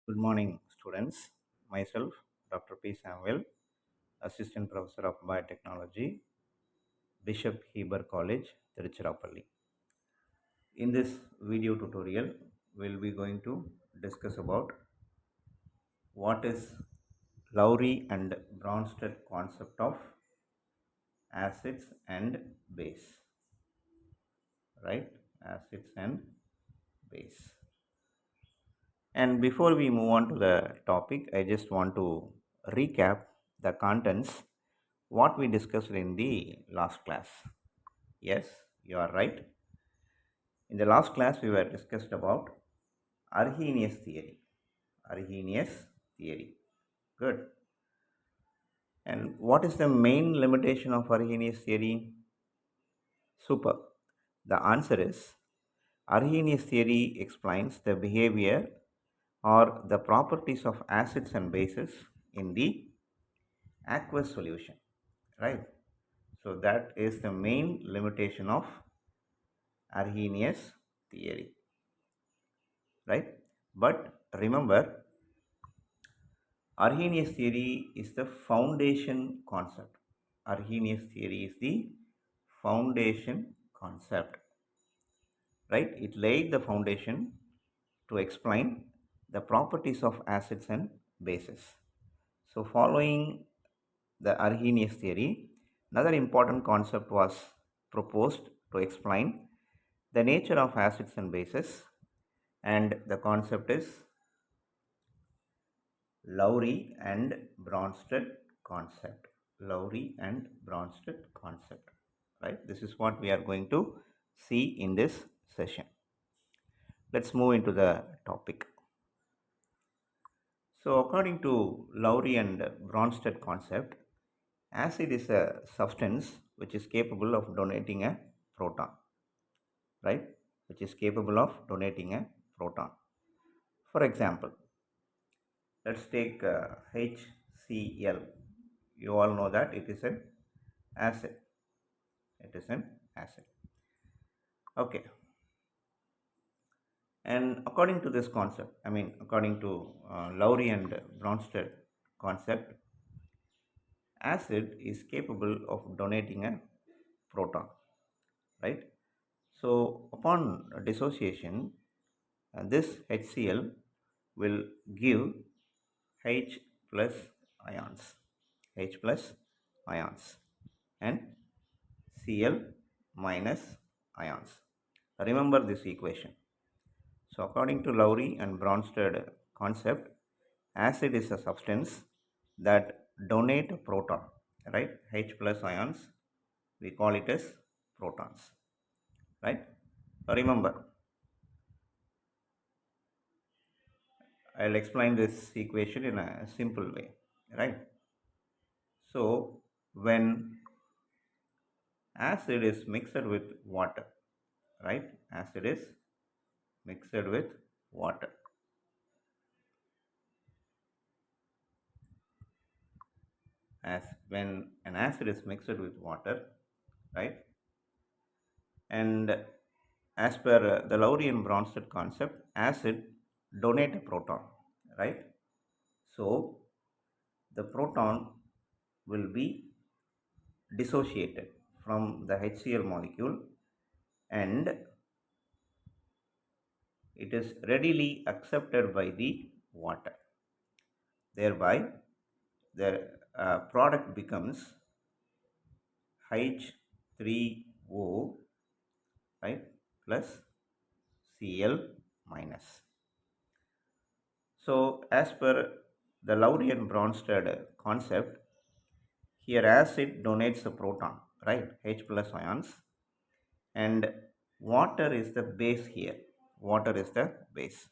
Good morning, students. Myself, Dr. P. Samuel, Assistant Professor of Biotechnology, Bishop Heber College, Tiruchirappalli. In this video tutorial, we'll be going to discuss about what is Lowry and Bronsted concept of acids and base, right? Acids and base. And before we move on to the topic, I just want to recap the contents what we discussed in the last class. Yes, you are right. In the last class, we were discussed about Arrhenius theory. Arrhenius theory. Good. And what is the main limitation of Arrhenius theory? Super. The answer is Arrhenius theory explains the behavior or the properties of acids and bases in the aqueous solution, right? So that is the main limitation of Arrhenius theory, right? But remember, Arrhenius theory is the foundation concept. Arrhenius theory is the foundation concept, right? It laid the foundation to explain the properties of acids and bases. So, following the Arrhenius theory, another important concept was proposed to explain the nature of acids and bases, and the concept is Lowry and Bronsted concept. Lowry and Bronsted concept. Right? This is what we are going to see in this session. Let's move into the topic. So, according to Lowry and Bronsted concept, acid is a substance which is capable of donating a proton, right? Which is capable of donating a proton. For example, let's take HCl. You all know that it is an acid. It is an acid. Okay. And according to this concept, according to Lowry and Bronsted concept, acid is capable of donating a proton, right? So upon dissociation, this HCl will give H plus ions, H plus ions, and Cl minus ions. Remember this equation. So according to Lowry and Bronsted concept, acid is a substance that donate a proton, right? H plus ions, we call it as protons, right? Remember, I'll explain this equation in a simple way, right? So when acid is mixed with water, right? Acid is mixed with water. As when an acid is mixed with water, right? And as per the Lowry and Bronsted concept, acid donate a proton, right? So the proton will be dissociated from the HCl molecule and it is readily accepted by the water. Thereby, the product becomes H3O, right, plus Cl minus. So, as per the Lowry and Bronsted concept, here acid donates a proton, right, H plus ions, and water is the base here. Water is the base.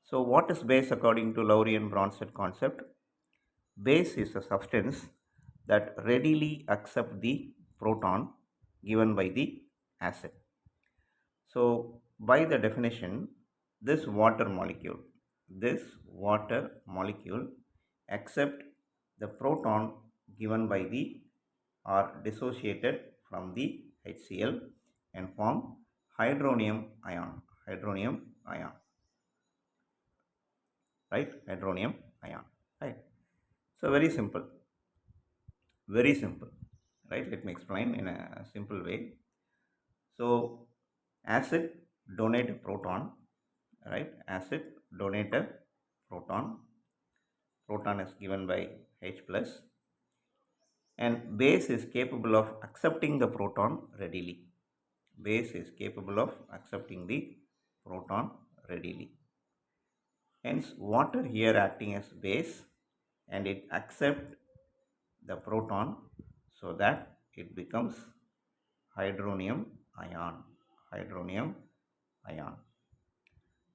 So, what is base according to Lowry and Bronsted concept? Base is a substance that readily accepts the proton given by the acid. So, by the definition, this water molecule accept the proton given by the or dissociated from the HCl and form hydronium ion. Hydronium ion. right? Hydronium ion, right? So very simple, very simple, right? Let me explain in a simple way. So acid donate a proton, right? Acid donate a proton. Proton is given by H plus, and base is capable of accepting the proton readily. Base is capable of accepting the proton readily. Hence, water here acting as base, and it accepts the proton so that it becomes hydronium ion. Hydronium ion,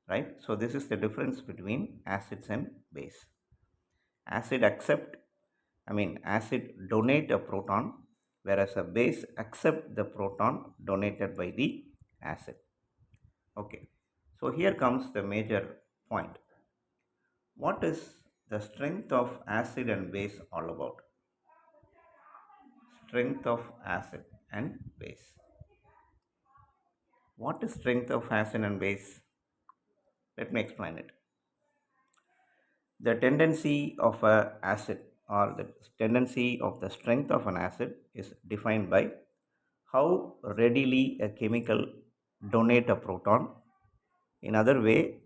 right? So this is the difference between acids and base. Acid accept, acid donate a proton, whereas a base accept the proton donated by the acid. Okay, so here comes the major point. What is the strength of acid and base all about? Strength of acid and base. What is strength of acid and base? Let me explain it. The tendency of a acid, or the tendency of the strength of an acid, is defined by how readily a chemical donate a proton. In other way,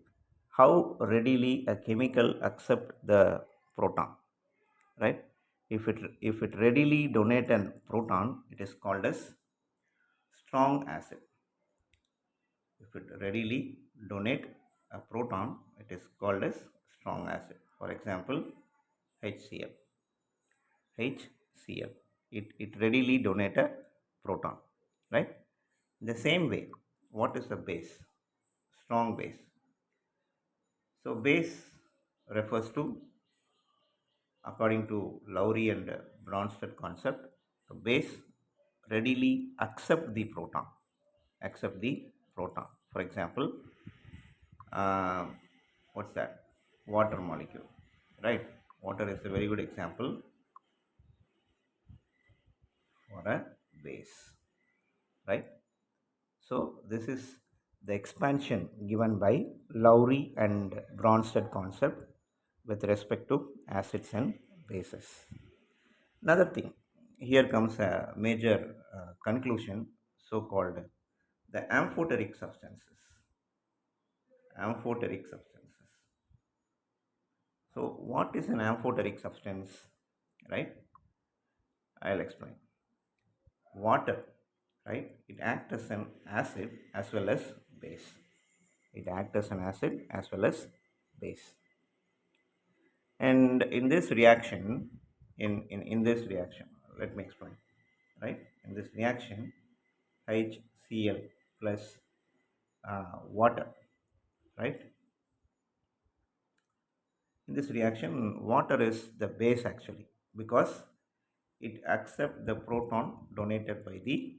how readily a chemical accept the proton, right? If it readily donate a proton, it is called as strong acid. If it readily donate a proton, it is called as strong acid. For example, HCl. HCl. It readily donate a proton, right? The same way, what is the base? Strong base. So base refers to, according to Lowry and Bronsted concept, the base readily accept the proton. Accept the proton. For example, what's that? Water molecule, right? Water is a very good example for a base, right? So this is the expansion given by Lowry and Bronsted concept with respect to acids and bases. Another thing, here comes a major conclusion, so called the amphoteric substances. Amphoteric substances. So, what is an amphoteric substance? Right? I'll explain. Water, right? It acts as an acid as well as base. It acts as an acid as well as base. And in this reaction, in this reaction, let me explain. Right? In this reaction, HCl plus water, right? In this reaction, water is the base actually, because it accepts the proton donated by the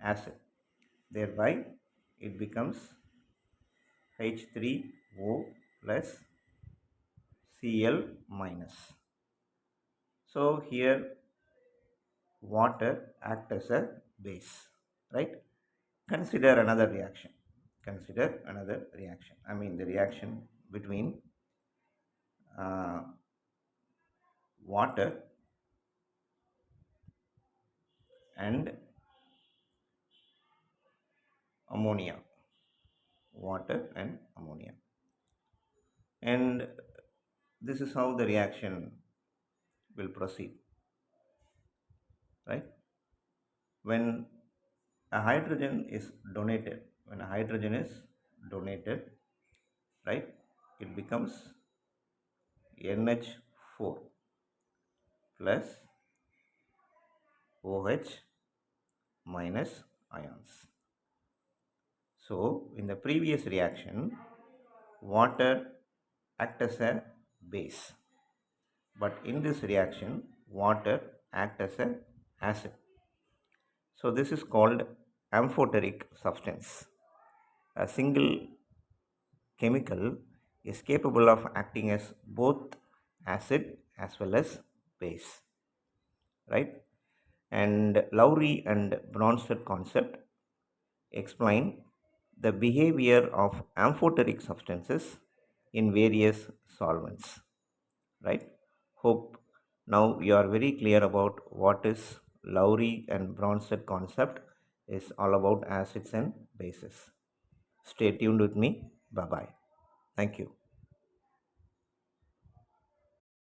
acid. Thereby, it becomes H3O plus Cl minus. So here water acts as a base, right? Consider another reaction. Consider another reaction. The reaction between uh, water and ammonia. Water and ammonia. And this is how the reaction will proceed, right? When a hydrogen is donated, when a hydrogen is donated, right, it becomes NH4 plus OH minus ions. So, in the previous reaction, water acts as a base, but in this reaction, water acts as an acid. So, this is called amphoteric substance. A single chemical is capable of acting as both acid as well as base, right? And Lowry and Bronsted concept explain the behavior of amphoteric substances in various solvents, right? Hope now you are very clear about what is Lowry and Bronsted concept is all about acids and bases. Stay tuned with me. Bye bye. Thank you.